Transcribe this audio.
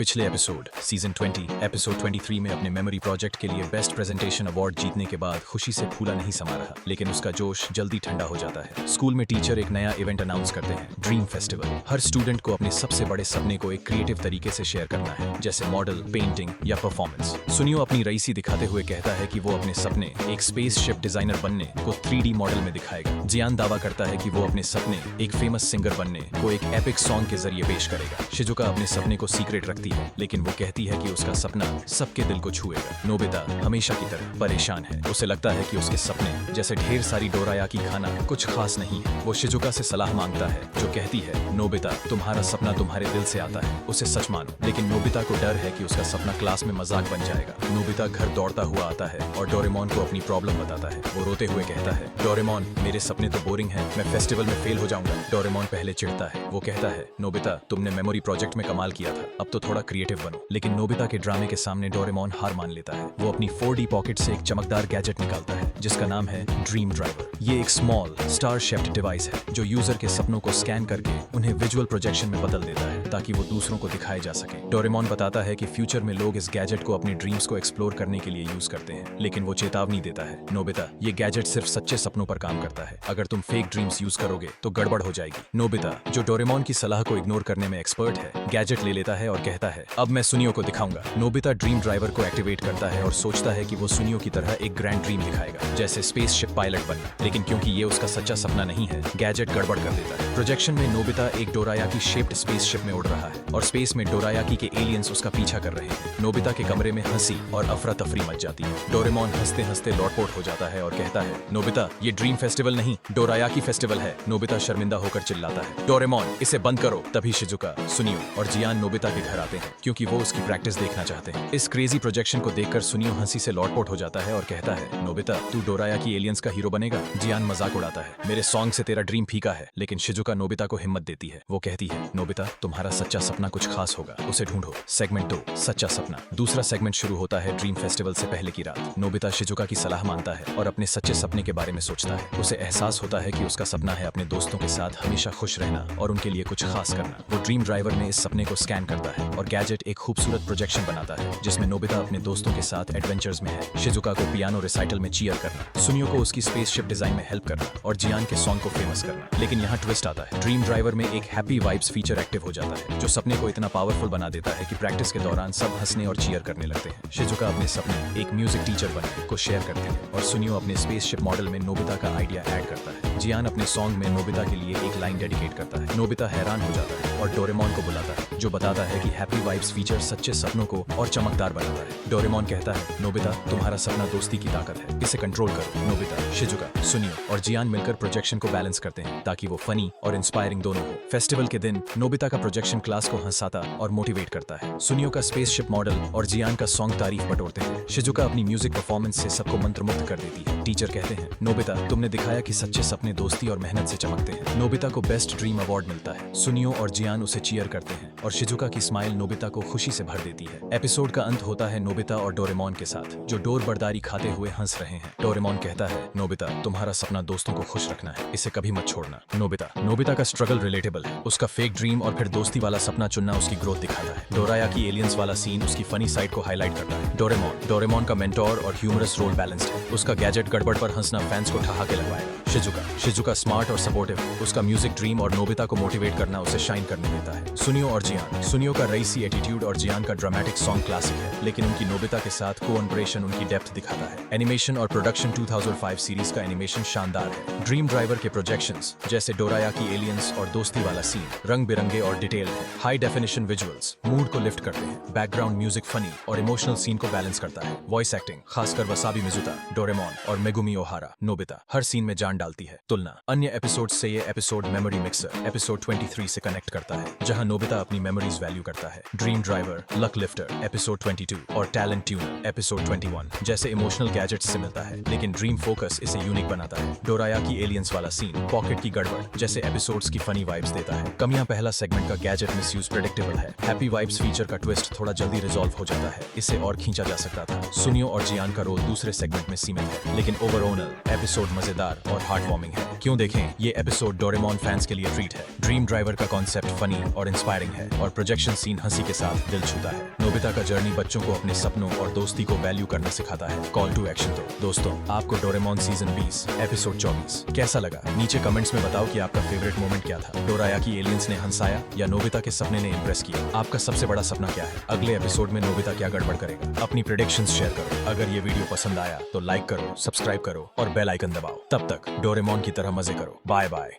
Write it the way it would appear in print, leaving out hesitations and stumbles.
पिछले episode season 20 episode 23 में अपने मेमोरी प्रोजेक्ट के लिए बेस्ट प्रेजेंटेशन अवार्ड जीतने के बाद खुशी से फूला नहीं समा रहा, लेकिन उसका जोश जल्दी ठंडा हो जाता है। स्कूल में टीचर एक नया इवेंट अनाउंस करते हैं, ड्रीम फेस्टिवल। हर स्टूडेंट को अपने सबसे बड़े सपने को एक क्रिएटिव तरीके से शेयर करना है, जैसे मॉडल, पेंटिंग या परफॉर्मेंस। सुनियो अपनी रईसी दिखाते हुए कहता है कि वो अपने सपने एक स्पेसशिप डिजाइनर बनने को 3D मॉडल में दिखाएगा। जियान दावा करता है कि वो अपने सपने एक फेमस सिंगर बनने को एक एपिक सॉन्ग के जरिए पेश करेगा। शिजुका अपने सपने को सीक्रेट रखती है, लेकिन वो कहती है कि उसका सपना सबके दिल को छुएगा। नोबिता हमेशा की तरह परेशान है। उसे लगता है कि उसके सपने जैसे ढेर सारी डोरायाकी खाना कुछ खास नहीं है। वो शिजुका से सलाह मांगता है, जो कहती है, नोबिता तुम्हारा सपना तुम्हारे दिल से आता है, उसे सच मानो। लेकिन नोबिता को डर है कि उसका सपना क्लास में मजाक बन जाएगा। नोबिता घर दौड़ता हुआ आता है और डोरेमोन को अपनी प्रॉब्लम बताता है। वो रोते हुए कहता है, डोरेमोन मेरे सपने तो बोरिंग है, मैं फेस्टिवल में फेल हो जाऊंगा। डोरेमोन पहले चिढ़ता है। वो कहता है, नोबिता तुमने मेमोरी प्रोजेक्ट में कमाल किया था, अब तो थोड़ा क्रिएटिव बनो। लेकिन नोबिता के ड्रामे के सामने डोरेमोन हार मान लेता है। वो अपनी 4D पॉकेट से एक चमकदार गैजेट निकालता है, जिसका नाम है ड्रीम ड्राइवर। ये एक स्मॉल स्टार शेप्ड डिवाइस है, जो यूजर के सपनों को स्कैन करके उन्हें विजुअल प्रोजेक्शन में बदल देता है, ताकि वो दूसरों को दिखाए जा सके। डोरेमोन बताता है कि फ्यूचर में लोग इस गैजेट को अपने ड्रीम्स को एक्सप्लोर करने के लिए यूज करते हैं, लेकिन वो चेतावनी देता है, नोबिता ये गैजेट सिर्फ सच्चे सपनों पर काम करता है, अगर तुम फेक ड्रीम्स यूज करोगे तो गड़बड़ हो जाएगी। नोबिता, जो डोरेमोन की सलाह को इग्नोर करने में एक्सपर्ट है, गैजेट ले लेता है और कहता है, अब मैं सुनियो को दिखाऊंगा। नोबिता ड्रीम ड्राइवर को एक्टिवेट करता है और सोचता है कि वो सुनियो की तरह एक ग्रैंड ड्रीम दिखाएगा, जैसे स्पेसशिप पायलट बनना। लेकिन क्योंकि ये उसका सच्चा सपना नहीं है, गैजेट गड़बड़ कर देता है। प्रोजेक्शन में नोबिता एक डोरायाकी शेप्ड स्पेसशिप में उड़ रहा है और स्पेस में डोरायाकी के एलियंस उसका पीछा कर रहे हैं। नोबिता के कमरे में हंसी और अफरा तफरी मच जाती है। डोरेमोन हंसते हंसते लौटपोट हो जाता है और कहता है, नोबिता ये ड्रीम फेस्टिवल नहीं, डोरायाकी फेस्टिवल है। नोबिता शर्मिंदा होकर चिल्लाता है, डोरेमोन इसे बंद करो। तभी शिजुका, सुनियो और जियान नोबिता के घर आते हैं, क्योंकि वो उसकी प्रैक्टिस देखना चाहते हैं। इस क्रेजी प्रोजेक्शन को देखकर सुनियो हंसी से लौटपोट हो जाता है और कहता है, नोबिता तू डोरायाकी एलियंस का हीरो बनेगा। जियान मजाक उड़ाता है, मेरे सॉन्ग से तेरा ड्रीम फीका है। लेकिन शिजुका नोबिता को हिम्मत देती है। वो कहती है, नोबिता तुम्हारा सच्चा सपना कुछ खास होगा, उसे ढूंढो। सेगमेंट 2 सच्चा सपना। दूसरा सेगमेंट शुरू होता है ड्रीम फेस्टिवल से पहले की रात। नोबिता शिजुका की सलाह मानता है और अपने सच्चे सपने के बारे में सोचता है। उसे एहसास होता है कि उसका सपना है अपने दोस्तों के साथ हमेशा खुश रहना और उनके लिए कुछ खास करना। वो ड्रीम ड्राइवर में इस सपने को स्कैन करता है और गैजेट एक खूबसूरत प्रोजेक्शन बनाता है, जिसमें नोबिता अपने दोस्तों के साथ एडवेंचर्स में है। शिजुका को पियानो रिसाइटल में चीयर करना, सुनियो को उसकी स्पेसशिप डिजाइन में हेल्प करना और जियान के सॉन्ग को फेमस करना। लेकिन यहाँ ट्विस्ट आता है। ड्रीम ड्राइवर में एक हैप्पी वाइब्स फीचर एक्टिव हो जाता है, जो सपने को इतना पावरफुल बना देता है कि प्रैक्टिस के दौरान सब हंसने और चीयर करने लगते हैं। शिजुका अपने सपने एक म्यूजिक टीचर बनने को शेयर करते हैं और सुनियो अपने स्पेसशिप मॉडल में नोबिता का आइडिया ऐड करता है। जियान अपने सॉन्ग में नोबिता के लिए एक लाइन डेडिकेट करता है। नोबिता हैरान हो जाता है और डोरेमोन को बुलाता है, जो बताता है कि हैप्पी वाइब्स फीचर सच्चे सपनों को और चमकदार बनाता है। डोरेमोन कहता है, नोबिता तुम्हारा सपना दोस्ती की ताकत है, इसे कंट्रोल करो। नोबिता, शिजुका, सुनियो और जियान मिलकर प्रोजेक्शन को बैलेंस करते हैं, ताकि वो फनी और इंस्पायरिंग दोनों हो। फेस्टिवल के दिन नोबिता का प्रोजेक्शन क्लास को हंसाता और मोटिवेट करता है। सुनियो का स्पेसशिप मॉडल और जियान का सॉन्ग तारीफ बटोरते हैं। शिजुका अपनी म्यूजिक परफॉर्मेंस से सबको मंत्रमुग्ध कर देती है। टीचर कहते हैं, नोबिता तुमने दिखाया कि सच्चे सपने दोस्ती और मेहनत से चमकते हैं। नोबिता को बेस्ट ड्रीम अवार्ड मिलता है। सुनियो और जियान उसे चीयर करते हैं और शिजुका की स्माइल नोबिता को खुशी से भर देती है। एपिसोड का अंत होता है नोबिता और डोरेमोन के साथ, जो डोर बर्दारी खाते हुए हंस रहे हैं। डोरेमोन कहता है, नोबिता तुम्हारा सपना दोस्तों को खुश रखना है, इसे कभी मत छोड़ना। नोबिता का स्ट्रगल रिलेटेबल है। उसका फेक ड्रीम और फिर दोस्ती वाला सपना चुनना उसकी ग्रोथ दिखाता है। डोरायाकी एलियंस वाला सीन उसकी फनी साइड को हाईलाइट करता है। डोरेमोन का मेंटोर और ह्यूमरस रोल बैलेंस्ड है। उसका गैजेट गड़बड़ पर हंसना फैंस को ठहाके लगवाएगा। शिजुका स्मार्ट और सपोर्टिव, उसका म्यूजिक ड्रीम और नोबिता को मोटिवेट करना उसे शाइन करने देता है। सुनियो और जियान, सुनियो का रईसी एटीट्यूड और जियान का ड्रामेटिक सॉन्ग क्लासिक है, लेकिन उनकी नोबिता के साथ कोऑपरेशन उनकी डेप्थ दिखाता है। एनिमेशन और प्रोडक्शन 2005 सीरीज का एनिमेशन शानदार है। ड्रीम ड्राइवर के प्रोजेक्शंस जैसे डोरायाकी एलियंस और दोस्ती वाला सीन रंग बिरंगे और डिटेल्ड है। हाई डेफिनेशन विजुअल्स मूड को लिफ्ट करते हैं। बैकग्राउंड म्यूजिक फनी और इमोशनल सीन को बैलेंस करता है। वॉइस एक्टिंग, खासकर वसाबी मिजुता, डोरेमोन और मेगुमी ओहारा, नोबिता हर सीन में जान डालती है। तुलना अन्य एपिसोड से ये एपिसोड मेमोरी मिक्सर एपिसोड 23 से कनेक्ट करता है, जहां नोबिता अपनी मेमोरीज वैल्यू करता है। Dream driver, luck lifter episode 22 और टैलेंट ट्यूनर एपिसोड 21 जैसे इमोशनल गैजेट्स से मिलता है, लेकिन ड्रीम फोकस इसे यूनिक बनाता है। डोरायाकी एलियंस वाला सीन पॉकेट की गड़बड़ जैसे एपिसोड्स की फनी वाइब्स देता है। कमियां, पहला सेगमेंट का गैजेट मिसयूज प्रेडिक्टेबल है। हैप्पी वाइब्स फीचर का ट्विस्ट थोड़ा जल्दी रिजॉल्व हो जाता है, इसे और खींचा जा सकता था। सुनियो और जियान का रोल दूसरे सेगमेंट में सीमित है, लेकिन ओवरऑल एपिसोड मजेदार और हार्ट वार्मिंग है। क्यों देखें? ये एपिसोड डोरेमोन फैंस के लिए ट्रीट है। ड्रीम ड्राइवर का कॉन्सेप्ट फनी और इंस्पायरिंग है और प्रोजेक्शन सीन हंसी के साथ दिल छूता है। नोबिता का जर्नी बच्चों को अपने सपनों और दोस्ती को वैल्यू करना सिखाता है। कॉल टू एक्शन दो। दोस्तों, आपको डोरेमोन सीजन 20 एपिसोड 24 कैसा लगा? नीचे कमेंट्स में बताओ कि आपका फेवरेट मोमेंट क्या था। डोरायाकी एलियंस ने हंसाया या नोबिता के सपने ने इम्प्रेस किया? आपका सबसे बड़ा सपना क्या है? अगले एपिसोड में नोबिता क्या गड़बड़ करेगा? अपनी प्रेडिक्शंस शेयर करो। अगर ये वीडियो पसंद आया तो लाइक करो, सब्सक्राइब करो और बेल आइकन दबाओ। तब तक डोरेमोन की तरह मजे करो। Bye bye.